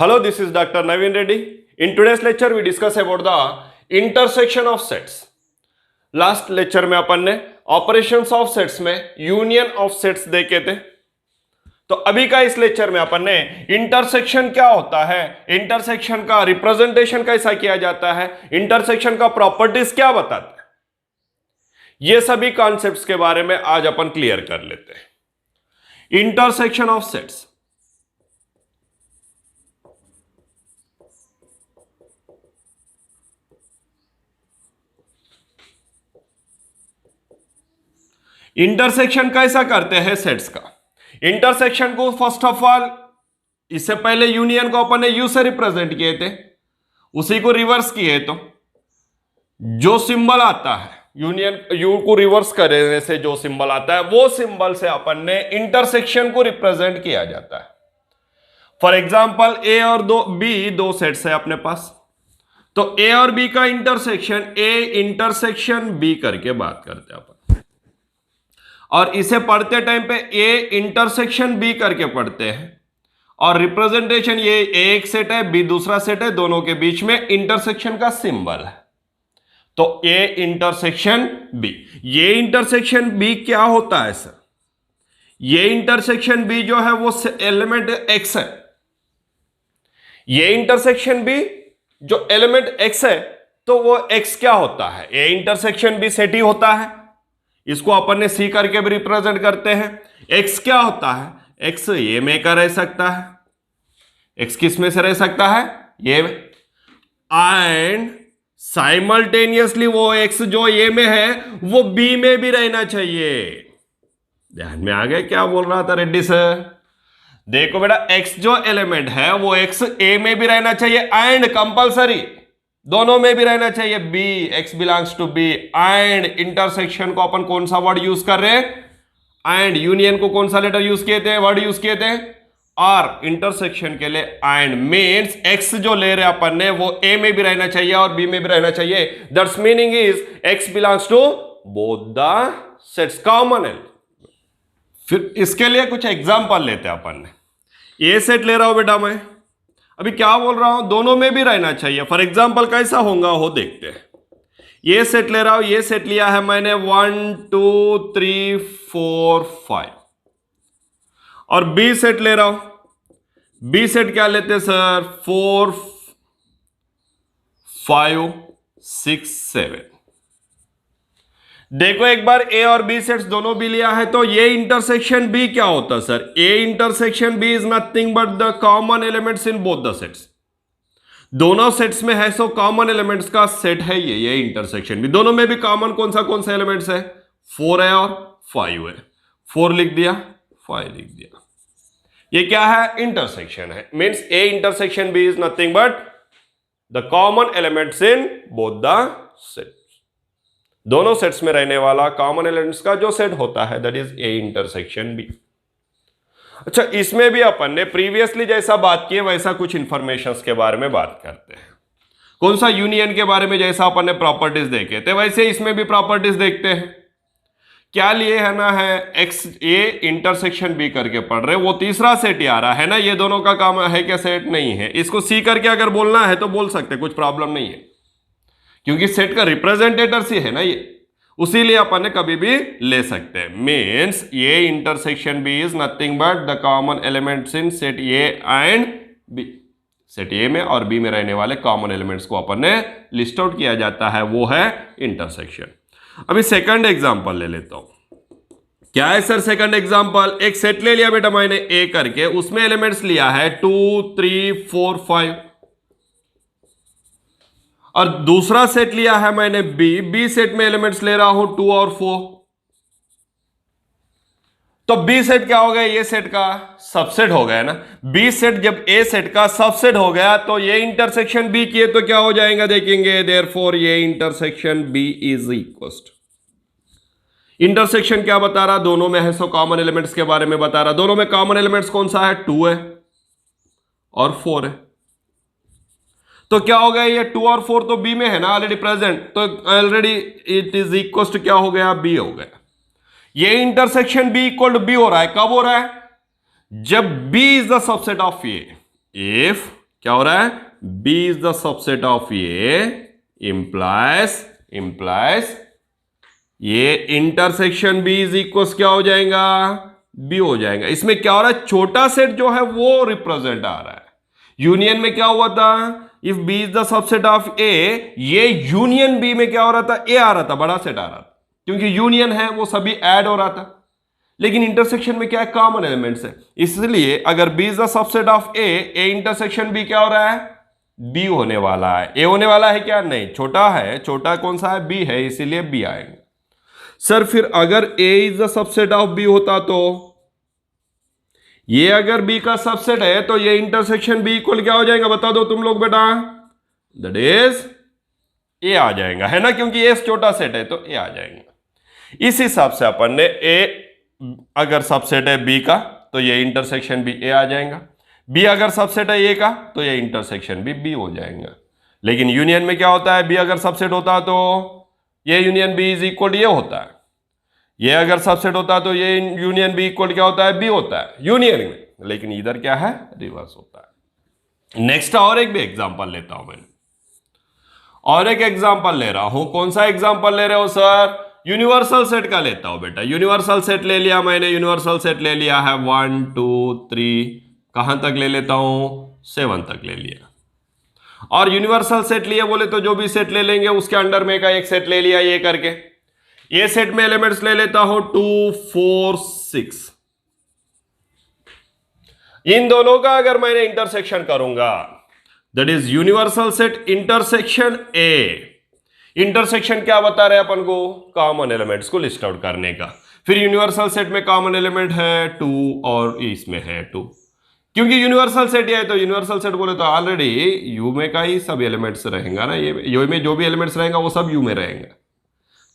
Hello, this is Dr. Naveen Reddy. In today's lecture, we discuss about the intersection of sets. Last lecture में अपन ने operations of sets में union of sets देखे थे। तो अभी का इस लेक्चर में अपन ने इंटरसेक्शन क्या होता है, इंटरसेक्शन का रिप्रेजेंटेशन कैसा किया जाता है, इंटरसेक्शन का प्रॉपर्टीज क्या बताते हैं, ये सभी कॉन्सेप्ट्स के बारे में आज अपन क्लियर कर लेते हैं। इंटरसेक्शन ऑफ सेट्स, इंटरसेक्शन कैसा करते हैं सेट्स का। इंटरसेक्शन को फर्स्ट ऑफ ऑल, इससे पहले यूनियन को अपन ने यू से रिप्रेजेंट किए थे, उसी को रिवर्स किए तो जो सिंबल आता है यूनियन, यू को रिवर्स करने से जो सिंबल आता है वो सिंबल से अपन ने इंटरसेक्शन को रिप्रेजेंट किया जाता है। फॉर एग्जांपल ए और बी दो सेट्स है अपने पास, तो ए और बी का इंटरसेक्शन ए इंटरसेक्शन बी करके बात करते हैं अपन, और इसे पढ़ते टाइम पे ए इंटरसेक्शन बी करके पढ़ते हैं, और रिप्रेजेंटेशन ये ए एक सेट है, बी दूसरा सेट है, दोनों के बीच में इंटरसेक्शन का सिंबल है, तो ए इंटरसेक्शन बी। ये इंटरसेक्शन बी क्या होता है सर? ये इंटरसेक्शन बी जो है वो एलिमेंट एक्स है। ये इंटरसेक्शन बी जो एलिमेंट एक्स है, तो वो एक्स क्या होता है? ए इंटरसेक्शन बी सेट ही होता है, इसको अपन ने सी करके भी रिप्रेजेंट करते हैं। एक्स क्या होता है? एक्स ये में का रह सकता है, एक्स किस में से रह सकता है? ये में। एंड साइमल्टेनियसली वो एक्स जो ए में है वो बी में भी रहना चाहिए। ध्यान में आ गया क्या बोल रहा था रेड्डी सर? देखो बेटा, एक्स जो एलिमेंट है वो एक्स ए में भी रहना चाहिए, एंड कंपल्सरी दोनों में भी रहना चाहिए, B X belongs to B. And intersection को अपन कौन सा वर्ड यूज कर रहे हैं? एंड। यूनियन को कौन सा लेटर यूज किए थे, वर्ड यूज किए थे? और इंटरसेक्शन के लिए एंड मीन्स एक्स जो ले रहे अपन ने वो ए में भी रहना चाहिए और बी में भी रहना चाहिए। That's meaning is X belongs to both the sets, common है। फिर इसके लिए कुछ एग्जांपल लेते हैं अपन ने। ए सेट ले रहा हूं बेटा मैं, अभी क्या बोल रहा हूं, दोनों में भी रहना चाहिए। फॉर एग्जांपल कैसा होगा हो देखते हैं। ये सेट ले रहा हूं, ये सेट लिया है मैंने 1 2 3 4 5, और बी सेट ले रहा हूं। बी सेट क्या लेते हैं सर? 4 5 6 7। देखो एक बार ए और बी सेट्स दोनों भी लिया है, तो ये इंटरसेक्शन बी क्या होता है sir? A intersection B is nothing but the common elements in both the sets. दोनों सेट्स में है, सो कॉमन एलिमेंट्स का सेट है ये इंटरसेक्शन बी। दोनों में भी कॉमन कौन सा एलिमेंट्स है? 4 है और 5 है। 4 लिख दिया, 5 लिख दिया। ये क्या है? इंटरसेक्शन है। Means A intersection B is nothing but the common elements in both the set. दोनों सेट्स में रहने वाला कॉमन एलिमेंट्स का जो सेट होता है that is A intersection B. अच्छा, इसमें भी अपन ने प्रीवियसली जैसा बात की वैसा कुछ इंफॉर्मेशंस के बारे में बात करते हैं। कौन सा? यूनियन के बारे में जैसा अपन ने प्रॉपर्टीज देखे थे वैसे इसमें भी प्रॉपर्टीज देखते हैं। क्या लिए है ना, है एक्स ए इंटरसेक्शन बी करके पढ़ रहे, वो तीसरा सेट ही आ रहा है ना, ये दोनों का काम है क्या? सेट नहीं है। इसको सी करके अगर बोलना है तो बोल सकते, कुछ प्रॉब्लम नहीं है, क्योंकि सेट का रिप्रेजेंटेटर सी है ना ये, उसीलिए अपन ने कभी भी ले सकते हैं। Means A intersection B is nothing but the common elements in set A and B. Set A में और बी में रहने वाले कॉमन एलिमेंट्स को अपन ने लिस्ट आउट किया जाता है, वो है इंटरसेक्शन। अभी सेकंड एग्जांपल ले लेता हूं। क्या है सर सेकंड एग्जांपल? एक सेट ले लिया बेटा मैंने ए करके, उसमें एलिमेंट्स लिया है 2 3 4 5, और दूसरा सेट लिया है मैंने बी सेट में एलिमेंट्स ले रहा हूं 2 और 4। तो बी सेट क्या हो गया? ये सेट का सबसेट हो गया ना। बी सेट जब ए सेट का सबसेट हो गया तो ये इंटरसेक्शन बी किए तो क्या हो जाएगा देखेंगे। Therefore A intersection B is equal. Intersection क्या बता रहा? दोनों में है, सो कॉमन एलिमेंट्स के बारे में बता रहा। दोनों में कॉमन एलिमेंट्स कौन सा है? 2 है और 4 है। तो क्या हो गया? ये 2 और 4 तो बी में है ना ऑलरेडी प्रेजेंट, तो already it is equal to क्या हो गया? बी हो गया। A intersection B equal to B हो रहा है। कब हो रहा है? जब B is the subset of A. If क्या हो रहा है, B is the subset of A implies A intersection B is equal क्या हो जाएगा, B हो जाएगा। इसमें क्या हो रहा है, छोटा सेट जो है वो रिप्रेजेंट आ रहा है। यूनियन में क्या हुआ था, if B is the subset of A, ये यूनियन B में क्या हो रहा था, A आ रहा था, बड़ा सेट आ रहा था, क्योंकि यूनियन है वो सभी ऐड हो रहा था। लेकिन इंटरसेक्शन में क्या है, कॉमन एलिमेंट्स है, इसलिए अगर B is the subset of A, A intersection B क्या हो रहा है, B होने वाला है। A होने वाला है क्या, नहीं, छोटा है, छोटा कौन सा है, B है, इसीलिए B आएंगे। सर फिर अगर A is the subset of B होता तो ये अगर B का सबसेट है तो ये इंटरसेक्शन B इक्वल क्या हो जाएगा, बता दो तुम लोग बेटा, दैट इज A आ जाएगा, है ना, क्योंकि A छोटा सेट है तो A आ जाएगा। इस हिसाब से अपन ने A अगर सबसेट है B का तो ये इंटरसेक्शन भी A आ जाएगा, B अगर सबसेट है A का तो ये इंटरसेक्शन भी B हो जाएगा। लेकिन यूनियन में क्या होता है, B अगर सबसेट होता तो A union B is equal ये होता है, ये अगर सबसेट होता तो ये यूनियन B इक्वल क्या होता है, B होता है यूनियन में, लेकिन इधर क्या है, रिवर्स होता है। नेक्स्ट और एक भी एग्जांपल लेता हूं मैं, और एक एग्जांपल ले रहा हूं। कौन सा एग्जांपल ले रहे हो सर, यूनिवर्सल सेट का लेता हूं बेटा। यूनिवर्सल सेट ले लिया मैंने, यूनिवर्सल सेट ले लिया है 1 2 3, कहां तक ले लेता हूं, 7 तक ले लिया। और यूनिवर्सल सेट लिए बोले तो जो भी सेट ले लेंगे उसके अंडर में का एक सेट ले लिया, ये करके ये सेट में एलिमेंट्स ले लेता हूं 2 4 6। इन दोनों का अगर मैंने इंटरसेक्शन करूंगा, that is universal set intersection A. Intersection क्या बता रहे हैं अपन को, कॉमन एलिमेंट्स को लिस्ट आउट करने का। फिर यूनिवर्सल सेट में कॉमन एलिमेंट है 2 और इसमें है 2, क्योंकि यूनिवर्सल सेट ये है तो यूनिवर्सल सेट बोले तो ऑलरेडी यू में का ही सब एलिमेंट्स रहेगा ना, ये यू में जो भी एलिमेंट्स रहेगा वो सब यू में रहेंगे,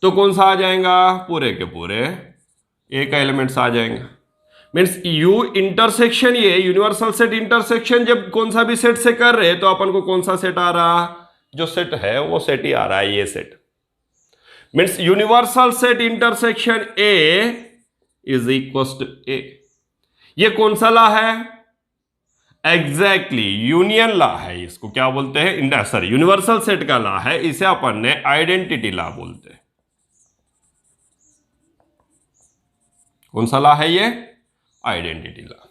तो कौन सा आ जाएगा, पूरे के पूरे ए का एलिमेंट्स आ जाएंगे। मीन्स यू इंटरसेक्शन, ये यूनिवर्सल सेट इंटरसेक्शन जब कौन सा भी सेट से कर रहे तो अपन को कौन सा सेट आ रहा, जो सेट है वो सेट ही आ रहा है, ये set. Means universal set intersection A is equal to A. ये कौन सा ला है, एग्जैक्टली यूनियन ला है, इसको क्या बोलते हैं, सॉरी यूनिवर्सल सेट का ला है, इसे अपन ने आइडेंटिटी ला बोलते हैं। कौन सा ला है ये, identity law.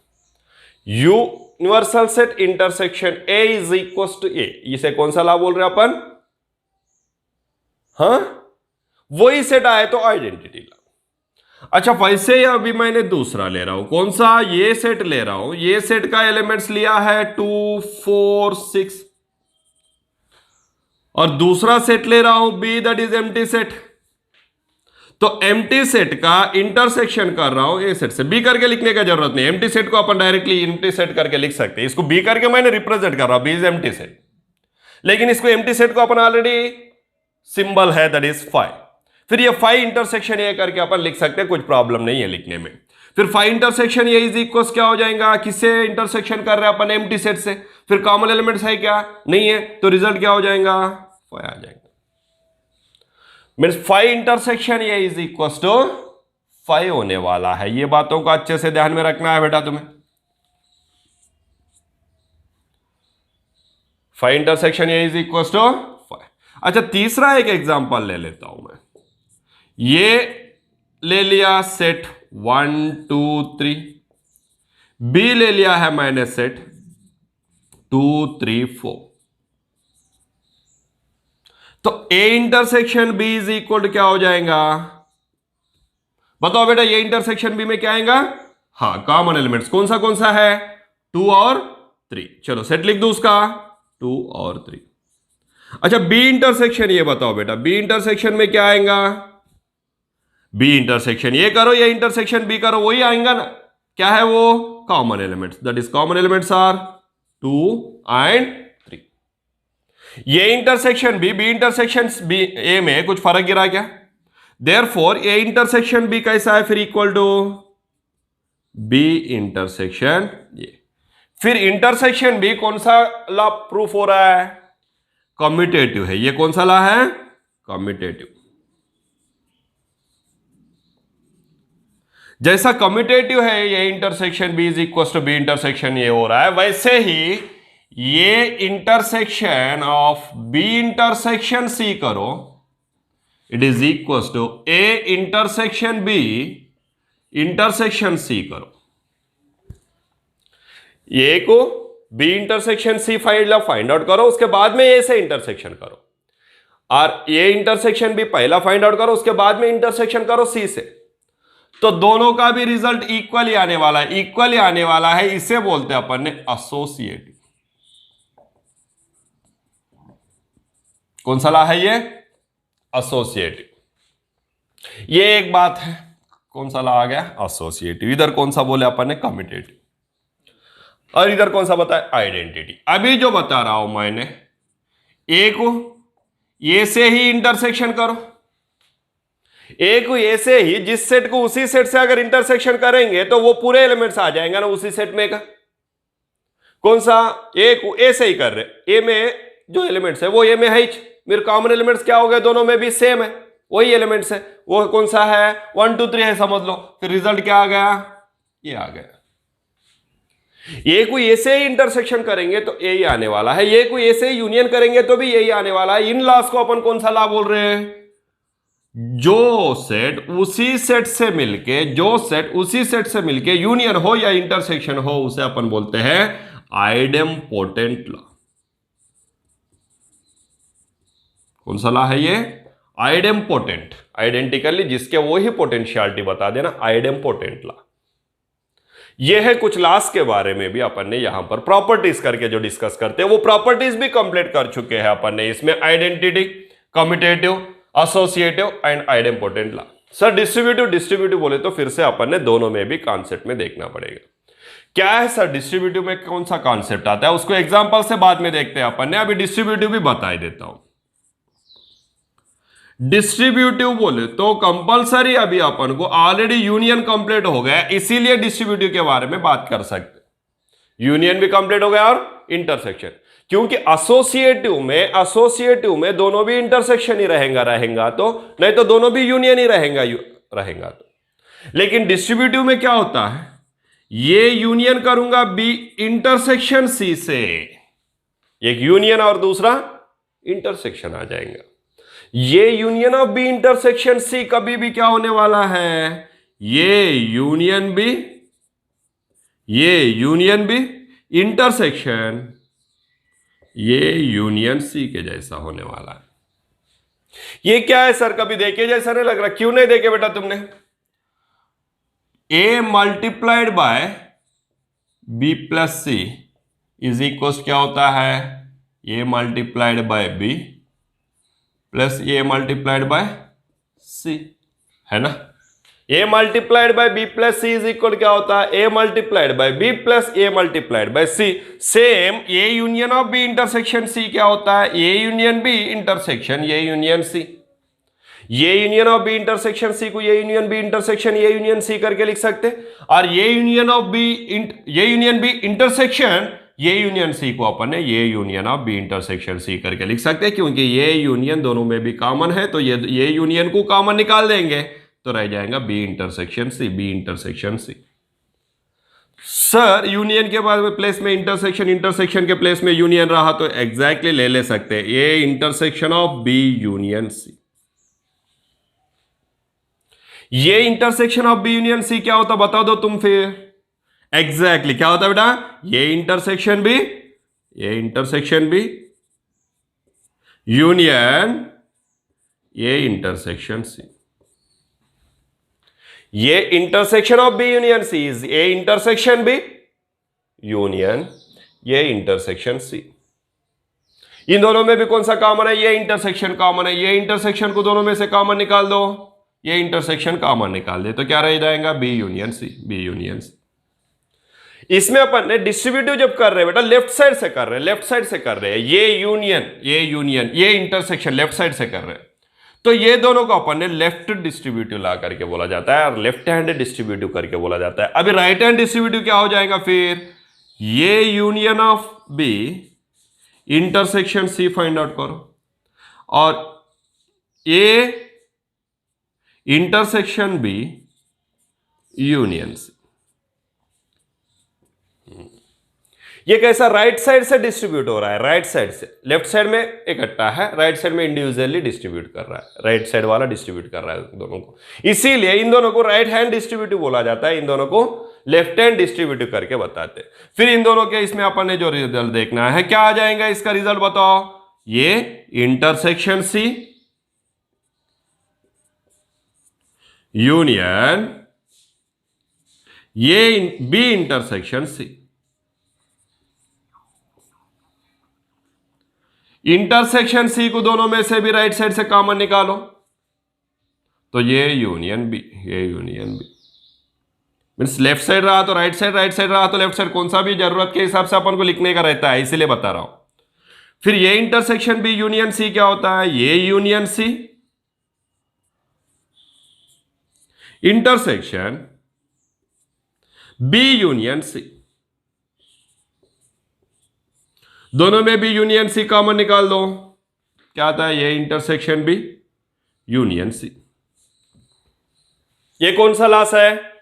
Universal set intersection A is equal to A, इसे कौन सा ला बोल रहे हैं अपन, हाँ वही सेट आए तो आइडेंटिटी ला। अच्छा वैसे ही अभी मैंने दूसरा ले रहा हूं, कौन सा, ये सेट ले रहा हूं, ये सेट का एलिमेंट्स लिया है 2 4 6, और दूसरा सेट ले रहा हूं B, that is empty set. तो एम्प्टी सेट का इंटरसेक्शन कर रहा हूं ए सेट से, बी करके लिखने का जरूरत नहीं, एम्प्टी सेट को अपन डायरेक्टली एम्प्टी सेट करके लिख सकते हैं, इसको बी करके मैंने रिप्रेजेंट कर रहा हूं, बी इज एम्प्टी सेट। लेकिन इसको एम्प्टी सेट को अपन ऑलरेडी सिंबल है दैट इज 5, फिर ये 5 इंटरसेक्शन ए करके अपन लिख सकते हैं, कुछ प्रॉब्लम नहीं है लिखने में। फिर 5 इंटरसेक्शन ए इज इक्वल क्या हो जाएगा, किससे इंटरसेक्शन कर रहे हैं अपन, एम्प्टी सेट से। फिर कॉमन एलिमेंट्स है क्या, नहीं है, तो रिजल्ट क्या हो जाएगा, 5 आ जाएगा। Means 5 intersection A is equal to 5 होने वाला है। ये बातों को अच्छे से ध्यान में रखना है बेटा तुम्हें। 5 intersection A is equal to 5। अच्छा तीसरा एक एग्जांपल ले लेता हूं मैं, ये ले लिया सेट 1 2 3, बी ले लिया है मैंने सेट 2 3 4, तो A intersection B is equal to क्या हो जाएगा, बताओ बेटा, ये इंटरसेक्शन बी में क्या आएगा, हाँ कॉमन एलिमेंट्स कौन सा है, 2 और 3। चलो सेट लिख दो उसका 2 और 3। अच्छा बी इंटरसेक्शन ये बताओ बेटा, बी इंटरसेक्शन में क्या आएगा, बी इंटरसेक्शन ये करो, ये इंटरसेक्शन बी करो, वही आएगा ना, क्या है वो, common elements, that is common elements are 2 and 3। A intersection B intersection B A में कुछ फर्क गिरा क्या, देयरफॉर ए इंटरसेक्शन बी कैसा है, फिर इक्वल टू बी इंटरसेक्शन ये। फिर इंटरसेक्शन बी कौन सा ला प्रूफ हो रहा है, कम्यूटेटिव है, ये कौन सा ला है, कम्यूटेटिव। जैसा कम्यूटेटिव है ये intersection B is equal to B intersection ये हो रहा है, वैसे ही ये intersection of B intersection C करो, it is equal to A intersection B intersection C करो। ए को B intersection C find out करो, उसके बाद में ए से इंटरसेक्शन करो, और ए इंटरसेक्शन बी पहला फाइंड आउट करो, उसके बाद में इंटरसेक्शन करो सी से। तो दोनों का भी रिजल्ट इक्वली आने वाला है, इक्वली आने वाला है, इसे बोलते हैं अपन ने एसोसिएटिव। कौन सा ला है ये? एसोसिएटिव। ये एक बात है, कौन सा ला आ गया? एसोसिएटिव। इधर कौन सा बोले अपन ने? कम्यूटेटिव। और इधर कौन सा बताया? आइडेंटिटी। अभी जो बता रहा हूं मैंने, ए को ए से ही इंटरसेक्शन करो, ए को ए से ही, जिस सेट को उसी सेट से अगर इंटरसेक्शन करेंगे तो वो पूरे एलिमेंट्स आ जाएंगे ना उसी सेट में का। कौन सा? ए को ए से ही कर रहे, ए में जो एलिमेंट्स है वो ए में है ही, मेरे कॉमन एलिमेंट्स क्या हो गए? दोनों में भी सेम है, वही एलिमेंट्स है। वो कौन सा है? 1 2 3 है, समझ लो। फिर रिजल्ट क्या आ गया? ये आ गया। ए को ए से ही इंटरसेक्शन करेंगे तो ए ही आने वाला है, ए को ए से ही यूनियन करेंगे तो भी यही आने वाला है। इन लॉस को अपन कौन सा लॉ बोल रहे हैं? जो सेट उसी सेट से मिलके, जो सेट उसी सेट से मिलके यूनियन हो या इंटरसेक्शन हो, उसे अपन बोलते हैं आइडेम्पोटेंट लॉ। कौन सा लॉ है ये? आइडेम्पोटेंट। आइडेंटिकली जिसके वो ही पोटेंशियलिटी बता देना, आइडेम्पोटेंट लॉ। ये है कुछ लॉस के बारे में भी अपन ने यहां पर प्रॉपर्टीज करके जो डिस्कस करते हैं, वो प्रॉपर्टीज भी कंप्लीट कर चुके हैं अपन ने इसमें। Identity, commutative, associative and idempotent law. Sir distributive बोले तो फिर से अपन ने दोनों में भी कॉन्सेप्ट में देखना पड़ेगा। क्या है सर डिस्ट्रीब्यूटिव में? कौन सा कॉन्सेप्ट आता है उसको एग्जांपल से बाद में देखते हैं अपन ने, अभी डिस्ट्रीब्यूटिव भी बता ही देता हूं। डिस्ट्रीब्यूटिव बोले तो कंपलसरी, अभी अपन को ऑलरेडी यूनियन कंप्लीट हो गया, इसीलिए डिस्ट्रीब्यूटिव के बारे में बात कर सकते। यूनियन भी कंप्लीट हो गया और इंटरसेक्शन, क्योंकि एसोसिएटिव में दोनों भी इंटरसेक्शन ही रहेगा तो, नहीं तो दोनों भी यूनियन ही रहेगा तो। लेकिन डिस्ट्रीब्यूटिव में क्या होता है? ये यूनियन करूंगा बी इंटरसेक्शन सी से, एक यूनियन और दूसरा इंटरसेक्शन आ जाएगा। A union of B intersection C कभी भी क्या होने वाला है? A union B intersection A union C के जैसा होने वाला है। ये क्या है सर? कभी देखे जैसा नहीं लग रहा? क्यों नहीं देखे बेटा तुमने? A multiplied by B plus C is equal क्या होता है? A multiplied by B plus A multiplied by C, है ना? A multiplied by B plus C is equal क्या होता है? A multiplied by B plus A multiplied by C. Same A union of B intersection C क्या होता है? A union B intersection A union C. ये union of B intersection C को ये union B intersection A union C करके लिख सकते हैं, और A union B intersection A union C को अपन ने A union of B intersection C करके लिख सकते हैं, क्योंकि ये यूनियन दोनों में भी कॉमन है, तो ये यूनियन को कॉमन निकाल देंगे तो रह जाएगा B intersection C. Sir union के बाद में प्लेस में इंटरसेक्शन के प्लेस में यूनियन रहा तो एग्जैक्टली ले सकते हैं, ये intersection of B union C. ये intersection of B union C क्या होता बता दो तुम फिर? एग्जैक्टली क्या होता बेटा? A intersection B union A intersection C. ये intersection of B union C is A intersection B union A intersection C. इन दोनों में भी कौन सा कॉमन है? ये इंटरसेक्शन कॉमन है, ये इंटरसेक्शन को दोनों में से कॉमन निकाल दो, ये इंटरसेक्शन कॉमन निकाल दे तो क्या रह जाएगा? B union C. इसमें अपन ने डिस्ट्रीब्यूटिव जब कर रहे हैं बेटा लेफ्ट साइड से कर रहे हैं, ये union A intersection left side से कर रहे हैं, तो ये दोनों को अपन ने लेफ्ट डिस्ट्रीब्यूटिव ला करके बोला जाता है और लेफ्ट हैंड डिस्ट्रीब्यूटिव करके बोला जाता है। अभी राइट हैंड डिस्ट्रीब्यूटिव क्या हो जाएगा फिर? A union of B intersection C find out करो, और A intersection B union C. ये कैसा राइट साइड से डिस्ट्रीब्यूट हो रहा है, राइट साइड से, लेफ्ट साइड में इकट्ठा है, राइट साइड में इंडिविजुअली डिस्ट्रीब्यूट कर रहा है, राइट साइड वाला डिस्ट्रीब्यूट कर रहा है दोनों को, इसीलिए इन दोनों को राइट हैंड डिस्ट्रीब्यूटिव बोला जाता है, इन दोनों को लेफ्ट हैंड डिस्ट्रीब्यूटिव करके बताते हैं। फिर इन दोनों के इसमें अपन ने जो रिजल्ट देखना है, क्या आ जाएगा इसका रिजल्ट बताओ, ये इंटरसेक्शन सी यूनियन ये B intersection C. Intersection C को दोनों में से भी राइट साइड से कॉमन निकालो, तो A union B, A union B means left side रहा तो राइट साइड, राइट साइड रहा तो लेफ्ट साइड, कौन सा भी जरूरत के हिसाब से अपन को लिखने का रहता है, इसीलिए बता रहा हूं। फिर ये इंटरसेक्शन बी यूनियन सी क्या होता है, A union C intersection B union C, दोनों में भी यूनियन सी कॉमन निकाल दो, क्या आता है, ये इंटरसेक्शन बी यूनियन सी। ये कौन सा लॉस है,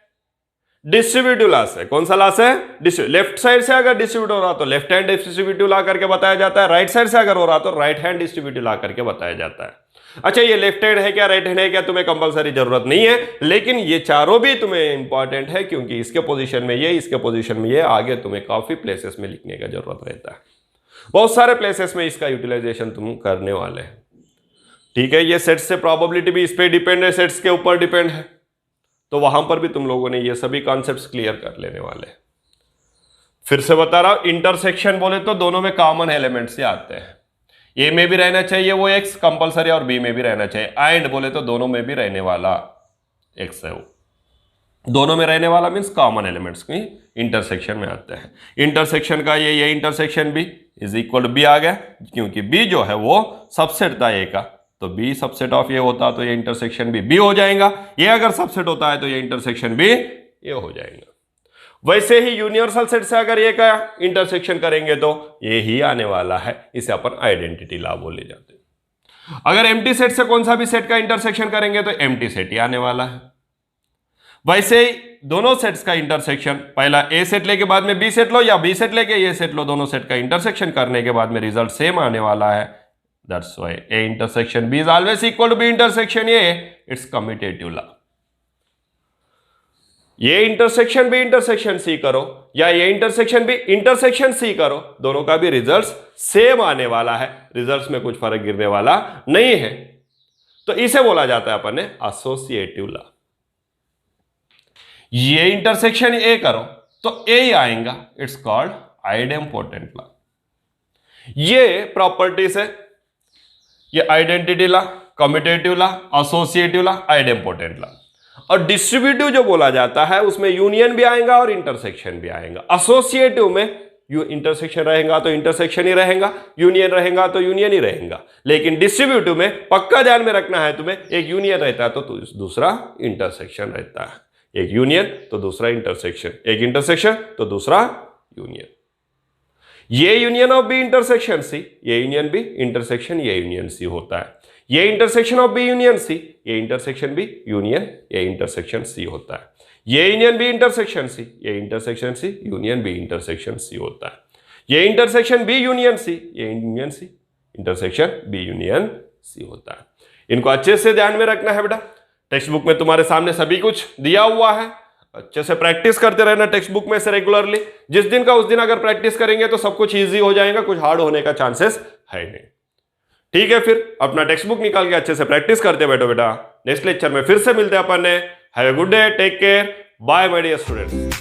डिस्ट्रीब्यूटिव लॉस है। कौन सा लॉस है, लेफ्ट साइड से अगर डिस्ट्रीब्यूट हो रहा तो लेफ्ट हैंड डिस्ट्रीब्यूटिव ला करके बताया जाता है, राइट साइड से अगर हो रहा तो राइट हैंड डिस्ट्रीब्यूटिव ला करके बताया जाता है। अच्छा, ये लेफ्ट हैंड है क्या राइट हैंड है क्या, तुम्हें कंपलसरी जरूरत नहीं है, लेकिन ये चारों भी तुम्हें इंपॉर्टेंट है, क्योंकि इसके पोजीशन में ये, इसके पोजीशन में ये, आगे तुम्हें काफी प्लेसेस में लिखने का जरूरत रहता है, बहुत सारे प्लेसेस में इसका यूटिलाइजेशन तुम करने वाले हैं। ठीक है, ये सेट्स से प्रोबेबिलिटी भी इस पे डिपेंड है, सेट्स के ऊपर डिपेंड है, तो वहां पर भी तुम लोगों ने ये सभी कॉन्सेप्ट्स क्लियर कर लेने वाले हैं। फिर से बता रहा हूं, इंटरसेक्शन बोले तो दोनों में कॉमन एलिमेंट्स ही आते हैं, ए में भी रहना चाहिए वो एक्स कंपलसरी और बी में भी रहना चाहिए, एंड बोले तो दोनों में भी रहने वाला एक्स है, वो दोनों में रहने वाला मीन्स कॉमन एलिमेंट्स की इंटरसेक्शन में आते हैं। इंटरसेक्शन का ये intersection B is equal to B आ गया, क्योंकि बी जो है वो सबसेट था ए का, तो बी सबसेट ऑफ ए होता तो ये इंटरसेक्शन बी हो जाएगा, ये अगर सबसेट होता है तो ये इंटरसेक्शन बी ये हो जाएगा। वैसे ही यूनिवर्सल सेट से अगर ये का इंटरसेक्शन करेंगे तो ये ही आने वाला है, इसे अपन आइडेंटिटी लॉ बोले जाते हैं। अगर एम्प्टी सेट से कौन सा भी सेट का इंटरसेक्शन करेंगे तो एम्प्टी सेट ही आने वाला है। वैसे ही दोनों सेट्स का इंटरसेक्शन, पहला ए सेट लेके बाद में बी सेट लो, या बी सेट लेके ए सेट लो, दोनों सेट का इंटरसेक्शन करने के बाद में रिजल्ट सेम आने वाला है। That's why A intersection B is always equal to B intersection A, it's commutative law. A intersection B intersection C करो या ये इंटरसेक्शन बी इंटरसेक्शन सी करो, दोनों का भी रिजल्ट सेम आने वाला है, रिजल्ट्स में कुछ फर्क गिरने वाला नहीं है, तो इसे बोला जाता है अपन ने associative law. A intersection A करो तो ए ही आएगा, इट्स कॉल्ड आइडेम्पोटेंट लॉ। ये प्रॉपर्टीज है, ये identity law, commutative law, associative law, idempotent law. और डिस्ट्रीब्यूटिव जो बोला जाता है उसमें यूनियन भी आएगा और इंटरसेक्शन भी आएगा। एसोसिएटिव में इंटरसेक्शन रहेगा तो इंटरसेक्शन ही रहेगा, यूनियन रहेगा तो यूनियन ही रहेगा, लेकिन डिस्ट्रीब्यूटिव में पक्का ध्यान में रखना है तुम्हें, एक यूनियन रहता है तो दूसरा इंटरसेक्शन रहता है, एक यूनियन तो दूसरा इंटरसेक्शन, एक इंटरसेक्शन तो दूसरा union. A union of B intersection C, ये union B intersection A union C होता है। ये intersection of B union C, ये intersection B union A intersection C होता है। A union B intersection C, ये intersection C union B intersection C होता है। ये इंटरसेक्शन बी यूनियन सी, ये union C intersection B union C होता है। इनको अच्छे से ध्यान में रखना है बेटा, टेक्स्ट बुक में तुम्हारे सामने सभी कुछ दिया हुआ है, अच्छे से प्रैक्टिस करते रहना टेक्स्ट बुक में से रेगुलरली। जिस दिन का उस दिन अगर प्रैक्टिस करेंगे तो सब कुछ इजी हो जाएगा, कुछ हार्ड होने का चांसेस है नहीं। ठीक है, फिर अपना टेक्स्ट बुक निकाल के अच्छे से प्रैक्टिस करते बैठो बेटा। नेक्स्ट लेक्चर में फिर से मिलते हैं अपन ने। Have a good day, take care, bye my dear students.